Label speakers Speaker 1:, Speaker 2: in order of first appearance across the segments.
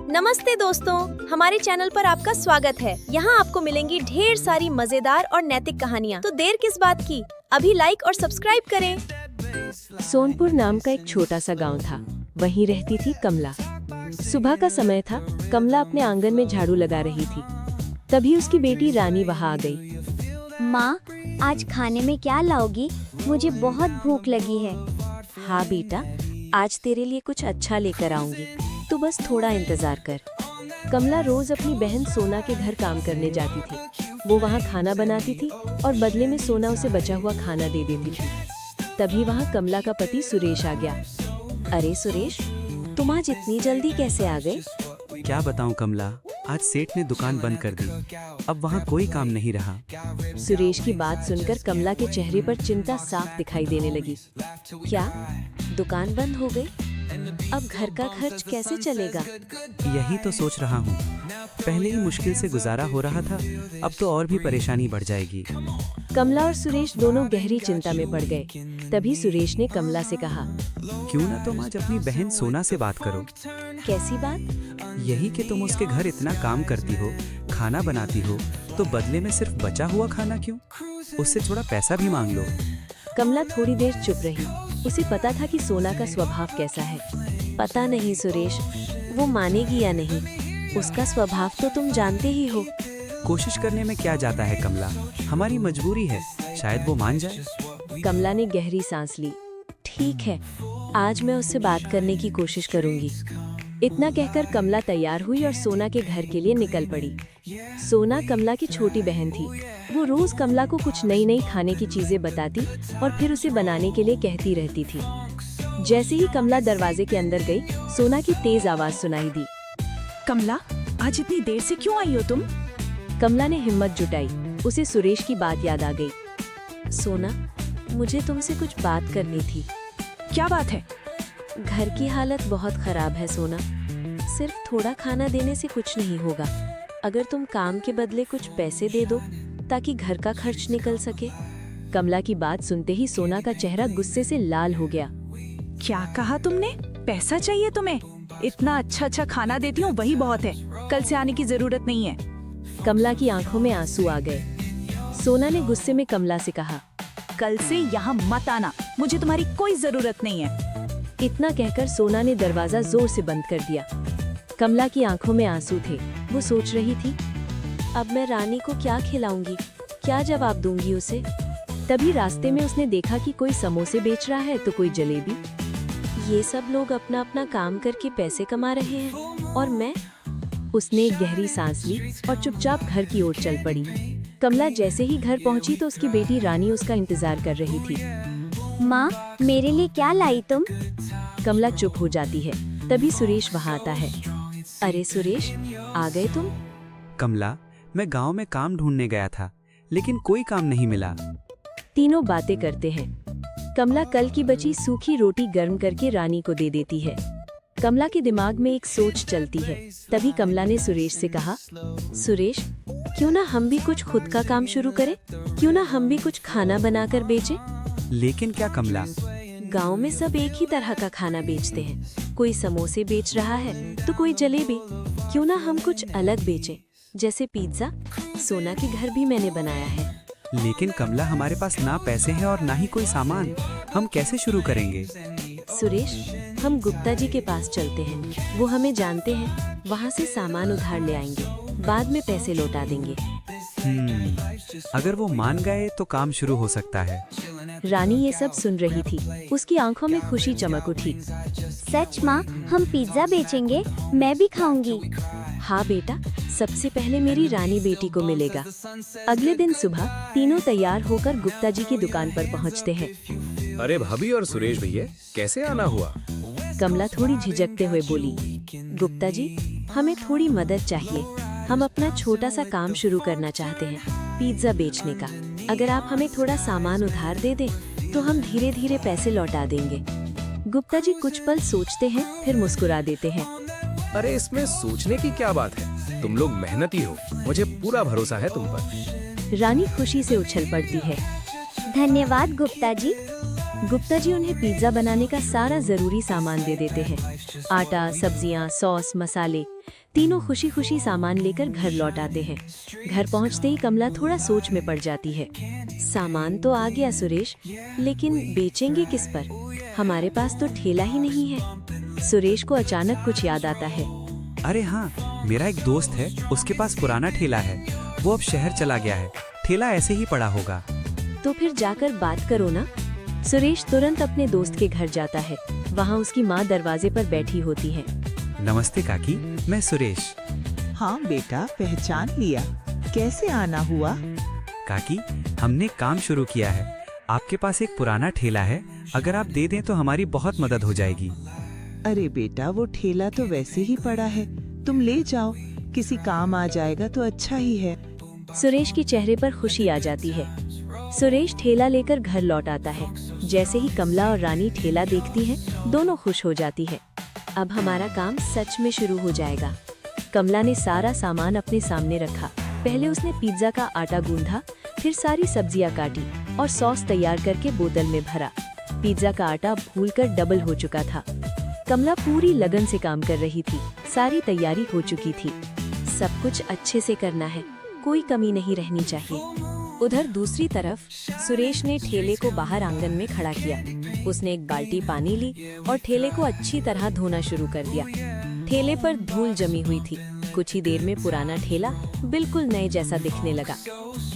Speaker 1: नमस्ते दोस्तों, हमारे चैनल पर आपका स्वागत है। यहाँ आपको मिलेंगी ढेर सारी मजेदार और नैतिक कहानियाँ। तो देर किस बात की, अभी लाइक और सब्सक्राइब करें।
Speaker 2: सोनपुर नाम का एक छोटा सा गांव था। वहीं रहती थी कमला। सुबह का समय था। कमला अपने आंगन में झाड़ू लगा रही थी। तभी उसकी बेटी रानी वहाँ आ गई।
Speaker 3: माँ, आज खाने में क्या लाओगी? मुझे बहुत भूख लगी है।
Speaker 2: हाँ बेटा, आज तेरे लिए कुछ अच्छा लेकर आऊंगी, तू बस थोड़ा इंतजार कर। कमला रोज अपनी बहन सोना के घर काम करने जाती थी। वो वहाँ खाना बनाती थी और बदले में सोना उसे बचा हुआ खाना दे देती थी। तभी वहाँ कमला का पति सुरेश आ गया। अरे सुरेश, तुम आज इतनी जल्दी कैसे आ गए?
Speaker 4: क्या बताऊं कमला, आज सेठ ने दुकान बंद कर दी। अब वहाँ कोई काम नहीं रहा।
Speaker 2: सुरेश की बात सुनकर कमला के चेहरे पर चिंता साफ दिखाई देने लगी। क्या दुकान बंद हो गई? अब घर का खर्च कैसे चलेगा?
Speaker 4: यही तो सोच रहा हूँ। पहले ही मुश्किल से गुजारा हो रहा था, अब तो और भी परेशानी बढ़ जाएगी।
Speaker 2: कमला और सुरेश दोनों गहरी चिंता में पड़ गए। तभी सुरेश ने कमला से कहा,
Speaker 4: क्यों ना तुम आज अपनी बहन सोना से बात करो।
Speaker 2: कैसी बात?
Speaker 4: यही कि तुम उसके घर इतना काम करती हो, खाना बनाती हो, तो बदले में सिर्फ बचा हुआ खाना क्यों? उससे थोड़ा पैसा भी मांग लो।
Speaker 2: कमला थोड़ी देर चुप रही। उसे पता था कि सोना का स्वभाव कैसा है। पता नहीं सुरेश, वो मानेगी या नहीं। उसका स्वभाव तो तुम जानते ही हो।
Speaker 4: कोशिश करने में क्या जाता है कमला, हमारी मजबूरी है, शायद वो मान जाए।
Speaker 2: कमला ने गहरी सांस ली। ठीक है, आज मैं उससे बात करने की कोशिश करूंगी। इतना कहकर कमला तैयार हुई और सोना के घर के लिए निकल पड़ी। सोना कमला की छोटी बहन थी। वो रोज कमला को कुछ नई नई खाने की चीजें बताती और फिर उसे बनाने के लिए कहती रहती थी। जैसे ही कमला दरवाजे के अंदर गई, सोना की तेज आवाज सुनाई दी।
Speaker 5: कमला, आज इतनी देर से क्यों आई हो तुम?
Speaker 2: कमला ने हिम्मत जुटाई। उसे सुरेश की बात याद आ गई। सोना, मुझे तुमसे कुछ बात करनी थी।
Speaker 5: क्या बात है?
Speaker 2: घर की हालत बहुत खराब है सोना। सिर्फ थोड़ा खाना देने से कुछ नहीं होगा। अगर तुम काम के बदले कुछ पैसे दे दो ताकि घर का खर्च निकल सके। कमला की बात सुनते ही सोना का चेहरा गुस्से से लाल हो गया।
Speaker 5: क्या कहा तुमने? पैसा चाहिए तुम्हें? इतना अच्छा खाना देती हूँ वही बहुत है, कल से आने की जरूरत नहीं है।
Speaker 2: कमला की आंखों में आंसू आ गए। सोना ने गुस्से में कमला से कहा,
Speaker 5: कल से यहाँ मत आना, मुझे तुम्हारी कोई जरूरत नहीं है।
Speaker 2: इतना कहकर सोना ने दरवाजा जोर से बंद कर दिया। कमला की आंखों में आंसू थे। वो सोच रही थी, अब मैं रानी को क्या खिलाऊंगी, क्या जवाब दूंगी उसे। तभी रास्ते में उसने देखा कि कोई समोसे बेच रहा है तो कोई जलेबी। ये सब लोग अपना अपना काम करके पैसे कमा रहे हैं और मैं। उसने एक गहरी सांस ली और चुपचाप घर की ओर चल पड़ी। कमला जैसे ही घर पहुंची तो उसकी बेटी रानी उसका इंतजार कर रही थी।
Speaker 3: माँ, मेरे लिए क्या लाई तुम?
Speaker 2: कमला चुप हो जाती है। तभी सुरेश वहाँ आता है। अरे सुरेश, आ गए तुम?
Speaker 4: कमला, मैं गांव में काम ढूंढने गया था, लेकिन कोई काम नहीं मिला।
Speaker 2: तीनों बातें करते हैं। कमला कल की बची सूखी रोटी गर्म करके रानी को दे देती है। कमला के दिमाग में एक सोच चलती है। तभी कमला ने सुरेश से कहा, सुरेश, क्यों ना हम भी कुछ खुद का काम शुरू करें? क्यों ना हम भी कुछ खाना बनाकर बेचें?
Speaker 4: लेकिन क्या कमला?
Speaker 2: गांव में सब एक ही तरह का खाना बेचते हैं। कोई समोसे बेच रहा है तो कोई जलेबी। क्यों ना हम कुछ अलग बेचें, जैसे पिज्जा। सोना के घर भी मैंने बनाया है।
Speaker 4: लेकिन कमला, हमारे पास ना पैसे हैं और ना ही कोई सामान, हम कैसे शुरू करेंगे?
Speaker 2: सुरेश, हम गुप्ता जी के पास चलते हैं। वो हमें जानते हैं। वहाँ से सामान उधार ले आएंगे, बाद में पैसे लौटा देंगे।
Speaker 4: अगर वो मान गए तो काम शुरू हो सकता है।
Speaker 2: रानी ये सब सुन रही थी। उसकी आंखों में खुशी चमक उठी।
Speaker 3: सच माँ, हम पिज्जा बेचेंगे, मैं भी खाऊंगी।
Speaker 2: हाँ बेटा, सबसे पहले मेरी रानी बेटी को मिलेगा। अगले दिन सुबह तीनों तैयार होकर गुप्ता जी की दुकान पर पहुंचते हैं।
Speaker 6: अरे भाभी और सुरेश भैया, कैसे आना हुआ?
Speaker 2: कमला थोड़ी झिझकते हुए बोली, गुप्ता जी, हमें थोड़ी मदद चाहिए। हम अपना छोटा सा काम शुरू करना चाहते हैं, पिज्जा बेचने का। अगर आप हमें थोड़ा सामान उधार दे दें तो हम धीरे धीरे पैसे लौटा देंगे। गुप्ता जी कुछ पल सोचते हैं, फिर मुस्कुरा देते हैं।
Speaker 6: अरे इसमें सोचने की क्या बात है, तुम लोग मेहनती हो, मुझे पूरा भरोसा है तुम पर।
Speaker 2: रानी खुशी से उछल पड़ती है।
Speaker 3: धन्यवाद गुप्ता जी।
Speaker 2: गुप्ता जी उन्हें पिज्जा बनाने का सारा जरूरी सामान दे देते हैं। आटा, सब्जियां, सॉस, मसाले, तीनों खुशी खुशी सामान लेकर घर लौट आते हैं। घर पहुंचते ही कमला थोड़ा सोच में पड़ जाती है। सामान तो आ गया सुरेश, लेकिन बेचेंगे किस पर? हमारे पास तो ठेला ही नहीं है। सुरेश को अचानक कुछ याद आता है।
Speaker 4: अरे हाँ, मेरा एक दोस्त है, उसके पास पुराना ठेला है। वो अब शहर चला गया है, ठेला ऐसे ही पड़ा होगा।
Speaker 2: तो फिर जाकर बात करो ना। सुरेश तुरंत अपने दोस्त के घर जाता है। वहाँ उसकी माँ दरवाजे पर बैठी होती है।
Speaker 4: नमस्ते काकी, मैं सुरेश।
Speaker 7: हाँ बेटा, पहचान लिया। कैसे आना हुआ?
Speaker 4: काकी, हमने काम शुरू किया है। आपके पास एक पुराना ठेला है, अगर आप दे दें तो हमारी बहुत मदद हो जाएगी।
Speaker 7: अरे बेटा, वो ठेला तो वैसे ही पड़ा है, तुम ले जाओ, किसी काम आ जाएगा तो अच्छा ही है।
Speaker 2: सुरेश के चेहरे पर खुशी आ जाती है। सुरेश ठेला लेकर घर लौट आता है। जैसे ही कमला और रानी ठेला देखती हैं, दोनों खुश हो जाती है। अब हमारा काम सच में शुरू हो जाएगा। कमला ने सारा सामान अपने सामने रखा। पहले उसने पिज्जा का आटा गूंधा, फिर सारी सब्जियां काटी और सॉस तैयार करके बोतल में भरा। पिज्जा का आटा भूलकर डबल हो चुका था। कमला पूरी लगन से काम कर रही थी। सारी तैयारी हो चुकी थी। सब कुछ अच्छे से करना है, कोई कमी नहीं रहनी चाहिए। उधर दूसरी तरफ सुरेश ने ठेले को बाहर आंगन में खड़ा किया। उसने एक बाल्टी पानी ली और ठेले को अच्छी तरह धोना शुरू कर दिया। ठेले पर धूल जमी हुई थी। कुछ ही देर में पुराना ठेला बिल्कुल नए जैसा दिखने लगा।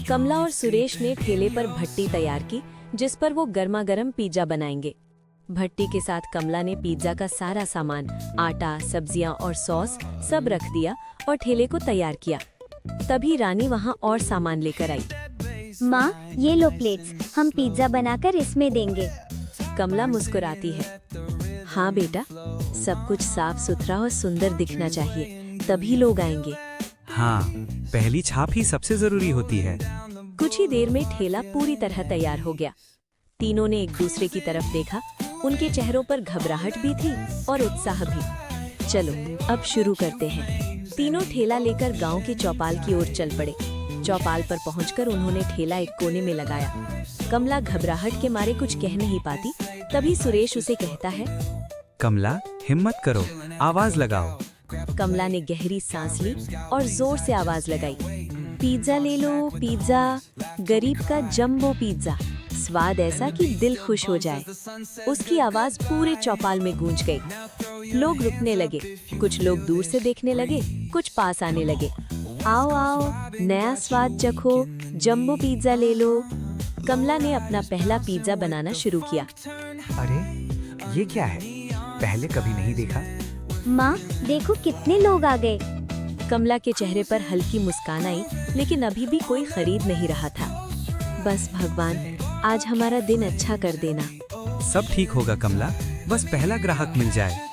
Speaker 2: कमला और सुरेश ने ठेले पर भट्टी तैयार की, जिस पर वो गर्मा गर्म पिज्जा बनाएंगे। भट्टी के साथ कमला ने पिज्जा का सारा सामान, आटा, सब्जियां और सॉस सब रख दिया और ठेले को तैयार किया। तभी रानी वहाँ और सामान लेकर आई।
Speaker 3: माँ, ये लो प्लेट्स, हम पिज्जा बनाकर इसमें देंगे।
Speaker 2: कमला मुस्कुराती है। हाँ बेटा, सब कुछ साफ सुथरा और सुंदर दिखना चाहिए, तभी लोग आएंगे।
Speaker 4: हाँ, पहली छाप ही सबसे जरूरी होती है।
Speaker 2: कुछ ही देर में ठेला पूरी तरह तैयार हो गया। तीनों ने एक दूसरे की तरफ देखा। उनके चेहरों पर घबराहट भी थी और उत्साह भी। चलो अब शुरू करते हैं। तीनों ठेला लेकर गांव की चौपाल की ओर चल पड़े। चौपाल पर पहुंचकर उन्होंने ठेला एक कोने में लगाया। कमला घबराहट के मारे कुछ कह नहीं पाती। तभी सुरेश उसे कहता है,
Speaker 4: कमला, हिम्मत करो, आवाज लगाओ।
Speaker 2: कमला ने गहरी सांस ली और जोर से आवाज लगाई, पिज्जा ले लो, पिज्जा, गरीब का जंबो पिज्जा, स्वाद ऐसा कि दिल खुश हो जाए। उसकी आवाज पूरे चौपाल में गूंज गई। लोग रुकने लगे, कुछ लोग दूर से देखने लगे, कुछ पास आने लगे। आओ आओ, नया स्वाद चखो, जंबो पिज्जा ले लो। कमला ने अपना पहला पिज्जा बनाना शुरू किया।
Speaker 4: अरे ये क्या है, पहले कभी नहीं देखा।
Speaker 3: माँ, देखो कितने लोग आ गए।
Speaker 2: कमला के चेहरे पर हल्की मुस्कान आई, लेकिन अभी भी कोई खरीद नहीं रहा था। बस भगवान, आज हमारा दिन अच्छा कर देना।
Speaker 4: सब ठीक होगा कमला, बस पहला ग्राहक मिल जाए।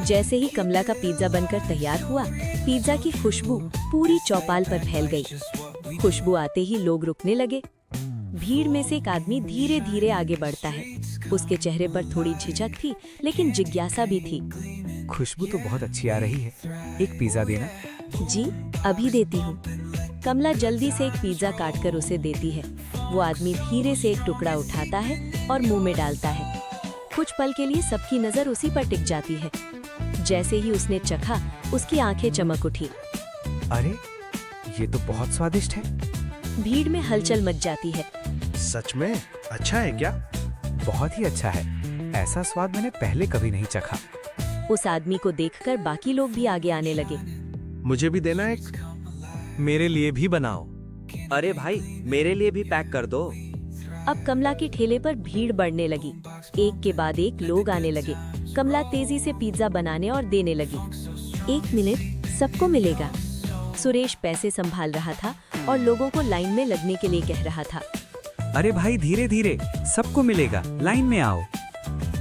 Speaker 2: जैसे ही कमला का पिज्जा बनकर तैयार हुआ, पिज्जा की खुशबू पूरी चौपाल पर फैल गई। खुशबू आते ही लोग रुकने लगे। भीड़ में से एक आदमी धीरे धीरे आगे बढ़ता है। उसके चेहरे पर थोड़ी झिझक थी, लेकिन जिज्ञासा भी थी।
Speaker 4: खुशबू तो बहुत अच्छी आ रही है, एक पिज्जा देना।
Speaker 2: जी, अभी देती हूँ। कमला जल्दी से एक पिज्जा काटकर उसे देती है। वो आदमी धीरे से एक टुकड़ा उठाता है और मुंह में डालता है। कुछ पल के लिए सबकी नजर उसी पर टिक जाती है। जैसे ही उसने चखा, उसकी आंखें चमक उठी।
Speaker 4: अरे ये तो बहुत स्वादिष्ट है।
Speaker 2: भीड़ में हलचल मच जाती है।
Speaker 6: सच में अच्छा है क्या?
Speaker 4: बहुत ही अच्छा है, ऐसा स्वाद मैंने पहले कभी नहीं चखा।
Speaker 2: उस आदमी को देखकर बाकी लोग भी आगे आने लगे।
Speaker 6: मुझे भी देना एक।
Speaker 8: मेरे लिए भी बनाओ।
Speaker 9: अरे भाई, मेरे लिए भी पैक कर दो।
Speaker 2: अब कमला के ठेले पर भीड़ बढ़ने लगी। एक के बाद एक लोग आने लगे। कमला तेजी से पिज्जा बनाने और देने लगी। 1 मिनट, सबको मिलेगा। सुरेश पैसे संभाल रहा था और लोगों को लाइन में लगने के लिए कह रहा था।
Speaker 4: अरे भाई, धीरे धीरे, सबको मिलेगा, लाइन में आओ।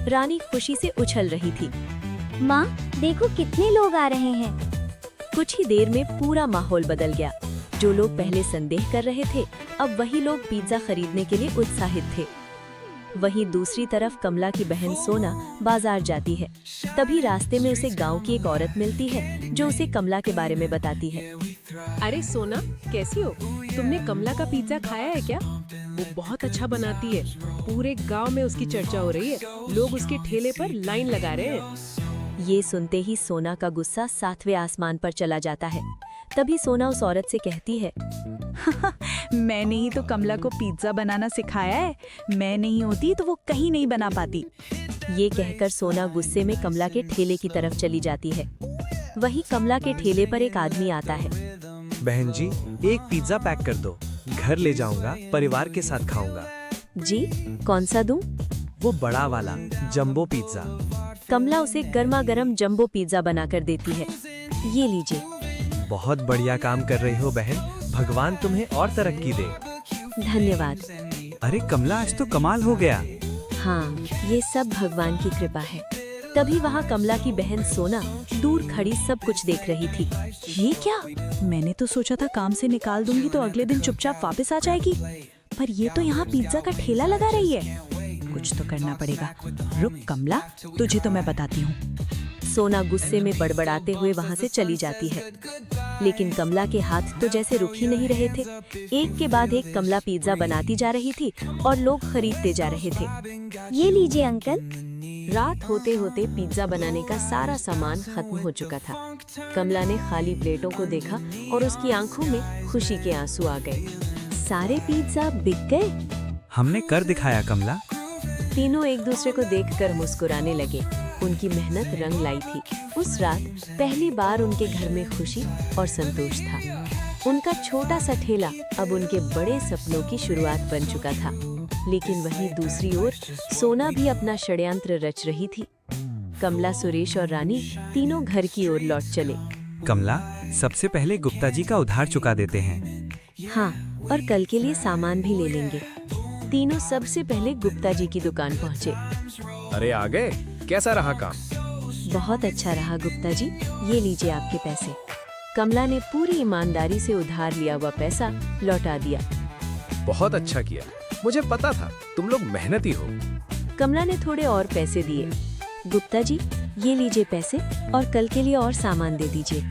Speaker 2: रानी खुशी से उछल रही थी।
Speaker 3: माँ, देखो कितने लोग आ रहे हैं।
Speaker 2: कुछ ही देर में पूरा माहौल बदल गया। जो लोग पहले संदेह कर रहे थे, अब वही लोग पिज्जा खरीदने के लिए उत्साहित थे। वहीं दूसरी तरफ कमला की बहन सोना बाजार जाती है। तभी रास्ते में उसे गांव की एक औरत मिलती है, जो उसे कमला के बारे में बताती है।
Speaker 5: अरे सोना, कैसी हो? तुमने कमला का पिज्जा खाया है क्या? वो बहुत अच्छा बनाती है। पूरे गांव में उसकी चर्चा हो रही है। लोग उसके ठेले पर लाइन लगा रहे हैं।
Speaker 2: ये सुनते ही सोना का गुस्सा 7वें आसमान पर चला जाता है। तभी सोना उस औरत से कहती है,
Speaker 5: मैंने ही तो कमला को पिज्जा बनाना सिखाया है। मैं नहीं होती तो वो कहीं नहीं बना पाती।
Speaker 2: ये कहकर सोना गुस्से में कमला के ठेले की तरफ चली जाती है। वहीं कमला के ठेले पर एक आदमी आता है।
Speaker 8: बहन जी, एक पिज्जा पैक कर दो, घर ले जाऊंगा, परिवार के साथ खाऊंगा।
Speaker 2: जी, कौन सा दूं?
Speaker 8: वो बड़ा वाला जंबो पिज्जा।
Speaker 2: कमला उसे गर्मा गर्म जंबो पिज्जा बनाकर देती है। ये लीजिए।
Speaker 8: बहुत बढ़िया काम कर रही हो बहन, भगवान तुम्हें और तरक्की दे।
Speaker 2: धन्यवाद।
Speaker 4: अरे कमला, आज तो कमाल हो गया।
Speaker 2: हाँ, ये सब भगवान की कृपा है। तभी वहाँ कमला की बहन सोना दूर खड़ी सब कुछ देख रही थी।
Speaker 5: ये क्या? मैंने तो सोचा था काम से निकाल दूंगी तो अगले दिन चुपचाप वापस आ जाएगी, पर ये तो यहाँ पिज्जा का ठेला लगा रही है। कुछ तो करना पड़ेगा। रुक कमला, तुझे तो मैं बताती हूँ।
Speaker 2: सोना गुस्से में बड़बड़ाते हुए वहाँ से चली जाती है, लेकिन कमला के हाथ तो जैसे रुक ही नहीं रहे थे। एक के बाद एक कमला पिज्जा बनाती जा रही थी और लोग खरीदते जा रहे थे।
Speaker 3: ये लीजिए अंकल।
Speaker 2: रात होते होते पिज्जा बनाने का सारा सामान खत्म हो चुका था। कमला ने खाली प्लेटों को देखा और उसकी आंखों में खुशी के आंसू आ गए। सारे पिज्जा बिक गए।
Speaker 4: हमने कर दिखाया कमला।
Speaker 2: तीनों एक दूसरे को देखकर मुस्कुराने लगे। उनकी मेहनत रंग लाई थी। उस रात पहली बार उनके घर में खुशी और संतोष था। उनका छोटा सा ठेला अब उनके बड़े सपनों की शुरुआत बन चुका था। लेकिन वहीं दूसरी ओर सोना भी अपना षड्यंत्र रच रही थी। कमला, सुरेश और रानी तीनों घर की ओर लौट चले।
Speaker 4: कमला, सबसे पहले गुप्ता जी का उधार चुका देते हैं।
Speaker 2: हाँ, और कल के लिए सामान भी ले लेंगे। तीनों सबसे पहले गुप्ता जी की दुकान पहुँचे।
Speaker 6: अरे आ गए, कैसा रहा काम?
Speaker 2: बहुत अच्छा रहा गुप्ता जी, ये लीजिए आपके पैसे। कमला ने पूरी ईमानदारी से उधार लिया हुआ पैसा लौटा दिया।
Speaker 6: बहुत अच्छा किया, मुझे पता था तुम लोग मेहनती हो।
Speaker 2: कमला ने थोड़े और पैसे दिए। गुप्ता जी, ये लीजिए पैसे और कल के लिए और सामान दे दीजिए।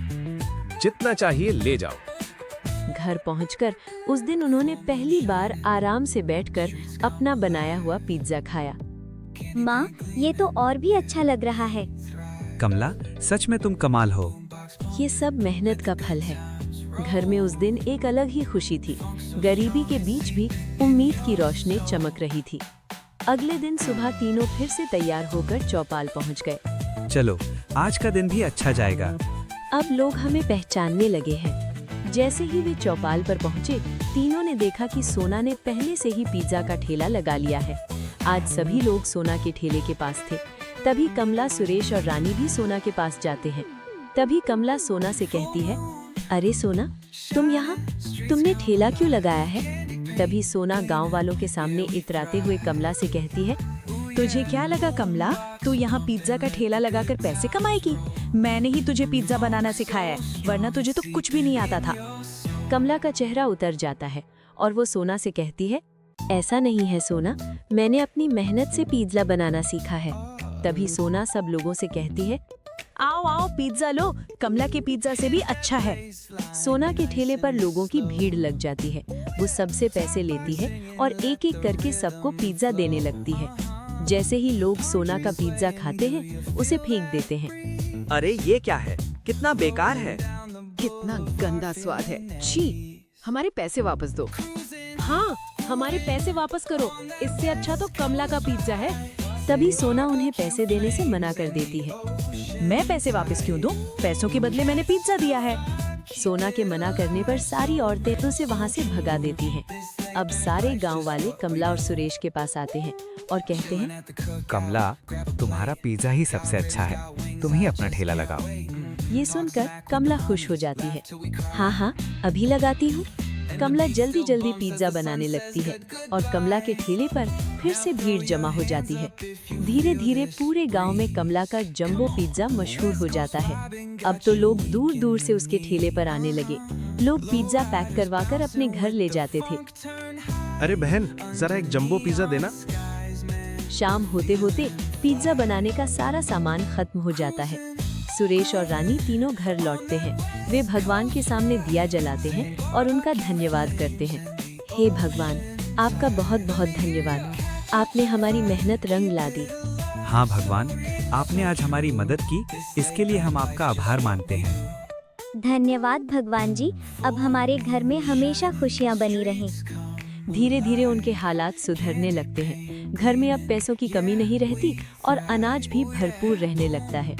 Speaker 6: जितना चाहिए ले जाओ।
Speaker 2: घर पहुंचकर उस दिन उन्होंने पहली बार आराम से बैठकर अपना बनाया हुआ पिज्जा खाया।
Speaker 3: माँ, ये तो और भी अच्छा लग रहा है।
Speaker 4: कमला, सच में तुम कमाल हो।
Speaker 2: ये सब मेहनत का फल है। घर में उस दिन एक अलग ही खुशी थी। गरीबी के बीच भी उम्मीद की रोशनी चमक रही थी। अगले दिन सुबह तीनों फिर से तैयार होकर चौपाल पहुंच गए।
Speaker 4: चलो, आज का दिन भी अच्छा जाएगा।
Speaker 2: अब लोग हमें पहचानने लगे हैं। जैसे ही वे चौपाल पर पहुंचे, तीनों ने देखा कि सोना ने पहले से ही पिज्जा का ठेला लगा लिया है। आज सभी लोग सोना के ठेले के पास थे। तभी कमला, सुरेश और रानी भी सोना के पास जाते हैं। तभी कमला सोना से कहती है, अरे सोना, तुम यहाँ, तुमने ठेला क्यों लगाया है? तभी सोना गांव वालों के सामने इतराते हुए कमला से कहती है,
Speaker 5: तुझे क्या लगा कमला, तू यहाँ पिज्जा का ठेला लगाकर पैसे कमाएगी? मैंने ही तुझे पिज्जा बनाना सिखाया है, वरना तुझे तो कुछ भी नहीं आता था।
Speaker 2: कमला का चेहरा उतर जाता है और वो सोना से कहती है, ऐसा नहीं है सोना, मैंने अपनी मेहनत से पिज्जा बनाना सीखा है। तभी सोना सब लोगों से कहती है,
Speaker 5: आओ आओ पिज्जा लो, कमला के पिज्जा से भी अच्छा है।
Speaker 2: सोना के ठेले पर लोगों की भीड़ लग जाती है। वो सबसे पैसे लेती है और एक एक करके सबको पिज्जा देने लगती है। जैसे ही लोग सोना का पिज्जा खाते हैं, उसे फेंक देते हैं।
Speaker 9: अरे ये क्या है, कितना बेकार है।
Speaker 10: कितना गंदा स्वाद है। छी, हमारे पैसे वापस दो।
Speaker 2: हाँ, हमारे पैसे वापस करो, इससे अच्छा तो कमला का पिज्जा है। तभी सोना उन्हें पैसे देने से मना कर देती है।
Speaker 5: मैं पैसे वापस क्यों दूं? पैसों के बदले मैंने पिज्जा दिया है।
Speaker 2: सोना के मना करने पर सारी औरतें उसे वहाँ से भगा देती हैं। अब सारे गांव वाले कमला और सुरेश के पास आते हैं और कहते हैं,
Speaker 4: कमला, तुम्हारा पिज्जा ही सबसे अच्छा है, तुम ही अपना ठेला लगाओ।
Speaker 2: ये सुनकर कमला खुश हो जाती है। हाँ हाँ, अभी लगाती हूँ। कमला जल्दी जल्दी पिज्जा बनाने लगती है और कमला के ठेले पर फिर से भीड़ जमा हो जाती है। धीरे धीरे पूरे गांव में कमला का जंबो पिज्जा मशहूर हो जाता है। अब तो लोग दूर दूर से उसके ठेले पर आने लगे। लोग पिज्जा पैक करवाकर अपने घर ले जाते थे।
Speaker 6: अरे बहन, जरा एक जंबो पिज्जा देना।
Speaker 2: शाम होते होते पिज्जा बनाने का सारा सामान खत्म हो जाता है। सुरेश और रानी तीनों घर लौटते हैं। वे भगवान के सामने दिया जलाते हैं और उनका धन्यवाद करते हैं। हे भगवान, आपका बहुत बहुत धन्यवाद। आपने हमारी मेहनत रंग ला दी।
Speaker 4: हाँ भगवान, आपने आज हमारी मदद की, इसके लिए हम आपका आभार मानते हैं।
Speaker 3: धन्यवाद भगवान जी। अब हमारे घर में हमेशा खुशियाँ बनी रहें।
Speaker 2: धीरे धीरे उनके हालात सुधरने लगते हैं। घर में अब पैसों की कमी नहीं रहती और अनाज भी भरपूर रहने लगता है।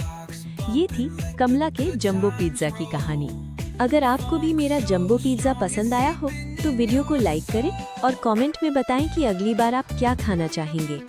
Speaker 2: ये थी कमला के जंबो पिज्जा की कहानी। अगर आपको भी मेरा जंबो पिज्जा पसंद आया हो तो वीडियो को लाइक करें और कमेंट में बताएं कि अगली बार आप क्या खाना चाहेंगे।